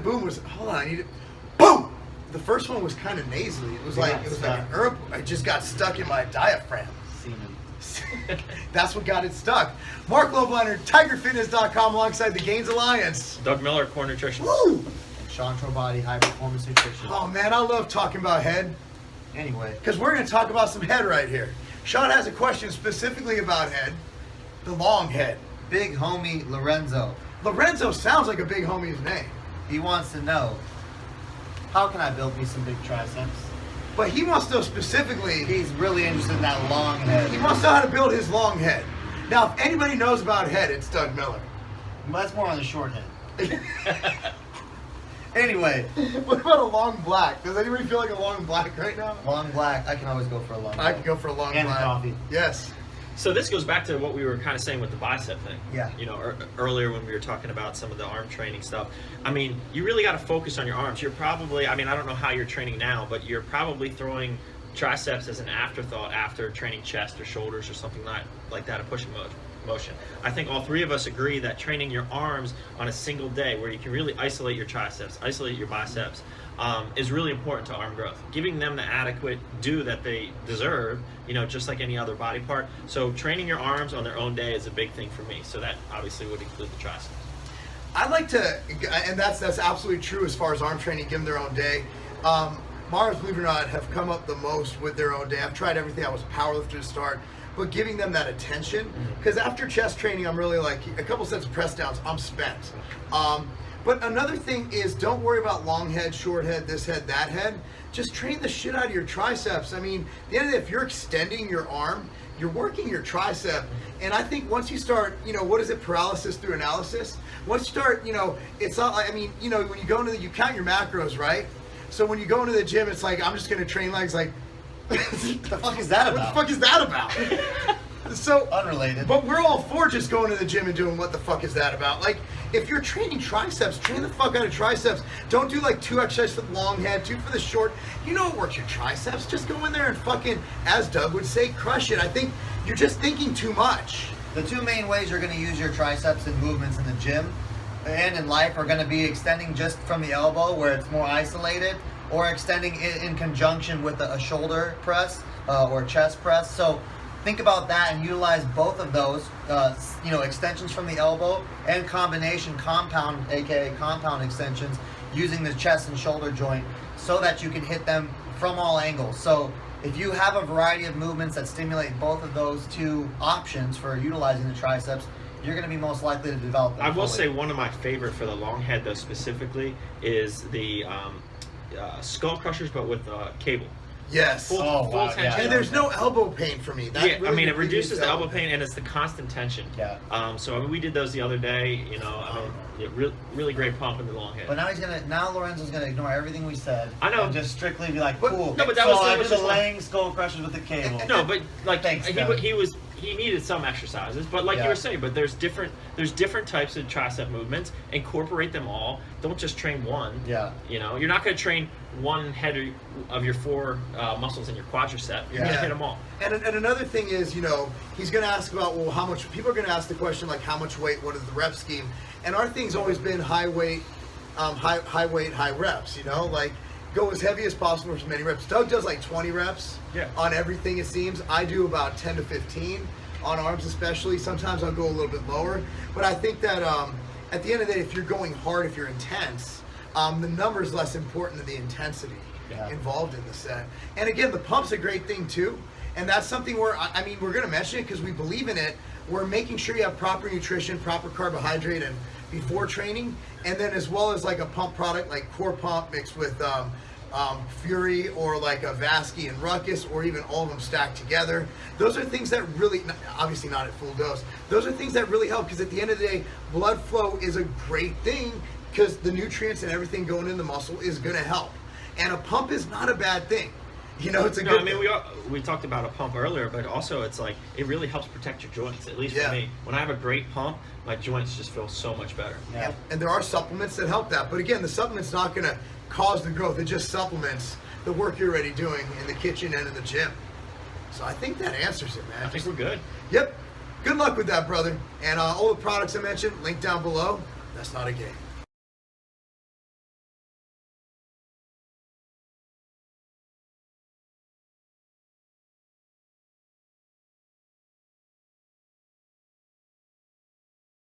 that boom was, hold on, I need it. Boom! The first one was kind of nasally. It was like an herb. I just got stuck in my diaphragm. Semen. That's what got it stuck. Marc Lobliner, TigerFitness.com, alongside the Gains Alliance. Doug Miller, Core Nutrition. Woo! And Sean Torbati, High Performance Nutrition. Oh man, I love talking about head. Anyway. Because we're going to talk about some head right here. Sean has a question specifically about head. The long head. Big homie Lorenzo. Lorenzo sounds like a big homie's name. He wants to know, how can I build me some big triceps? But he wants to know specifically, He's really interested in that long head. he wants to know how to build his long head. Now, if anybody knows about head, it's Doug Miller. That's more on the short head. Anyway, What about a long black? Does anybody feel like a long black right now? long black. I can always go for a long I black. could go for a long And black. coffee. Yes. So this goes back to what we were kind of saying with the bicep thing. Yeah. You know, earlier when we were talking about some of the arm training stuff. I mean, you really got to focus on your arms. You're probably, I mean, I don't know how you're training now, but you're probably throwing triceps as an afterthought after training chest or shoulders or something like that, a pushing motion. I think all three of us agree that training your arms on a single day where you can really isolate your triceps, isolate your biceps, is really important to arm growth. Giving them the adequate due that they deserve, you know, just like any other body part. So training your arms on their own day is a big thing for me. So that obviously would include the triceps. I'd like to, and that's absolutely true as far as arm training, give them their own day. Mars, believe it or not, have come up the most with their own day. I've tried everything. I was a powerlifter to start, but giving them that attention, because after chest training, I'm really like, a couple sets of press downs, I'm spent. But another thing is, don't worry about long head, short head, this head, that head. Just train the shit out of your triceps. I mean, at the end of the day, if you're extending your arm, you're working your tricep. And I think once you start, you know, what is it, paralysis through analysis? Once you start, you know, it's not like, I mean, you know, when you go into you count your macros, right? So when you go into the gym, it's like, I'm just going to train legs, like, What the fuck is that about? What the fuck is that about? So Unrelated. But we're all for just going to the gym and doing what the fuck is that about. Like, if you're training triceps, train the fuck out of triceps. Don't do like 2 exercises for the long head, 2 for the short. You know what works your triceps. Just go in there and fucking, as Doug would say, crush it. I think you're just thinking too much. The two main ways you're going to use your triceps in movements in the gym and in life are going to be extending just from the elbow where it's more isolated, or extending it in conjunction with a shoulder press or chest press. So think about that and utilize both of those, you know, extensions from the elbow and combination compound, aka compound extensions, using the chest and shoulder joint so that you can hit them from all angles. So if you have a variety of movements that stimulate both of those two options for utilizing the triceps, you're going to be most likely to develop them I will fully. say one of my favorite for the long head though specifically is the skull crushers, but with cable. Yes. Full wow, tension. yeah. And there's no elbow pain for me. That Yeah, I really mean, it relieves reduces the elbow pain, and it's the constant tension. Yeah. So I mean, we did those the other day. You know, I mean, really great pump in the long head. But now Lorenzo's gonna ignore everything we said. I know. And just strictly be like, But- cool. No, but that so was- I that was did the just one- laying skull crushers with the cable. No, but like Thanks, Doug. he needed some exercises, but like you Yeah. were saying, but there's different types of tricep movements. Incorporate them all. Don't just train one. Yeah. You know, you're not going to train one head of your 4 muscles in your quadricep. You're going to Yeah. hit them all. And another thing is, you know, he's going to ask about, well, how much, people are going to ask the question, like, how much weight, what is the rep scheme? And our thing's always been high weight, high reps, you know, like, go as heavy as possible for as many reps. Doug does like 20 reps on everything, it seems. I do about 10 to 15 on arms especially. Sometimes I'll go a little bit lower. But I think that at the end of the day, if you're going hard, if you're intense, the number is less important than the intensity involved in the set. And again, the pump's a great thing too. And that's something where, I mean, we're going to mention it because we believe in it. We're making sure you have proper nutrition, proper carbohydrate, and before training, and then as well as like a pump product like Core Pump mixed with Fury, or like a Vasky and Ruckus, or even all of them stacked together. Those are things that really, obviously not at full dose, those are things that really help, because at the end of the day, blood flow is a great thing because the nutrients and everything going in the muscle is going to help. And a pump is not a bad thing. You know, it's a good I mean, thing. we talked about a pump earlier, but also it's like it really helps protect your joints. At least for me, when I have a great pump, my joints just feel so much better. Yeah. And there are supplements that help that. But again, the supplement's not going to cause the growth. It just supplements the work you're already doing in the kitchen and in the gym. So I think that answers it, man. I think we're good. Yep. Good luck with that, brother. And all the products I mentioned, linked down below. That's not a game.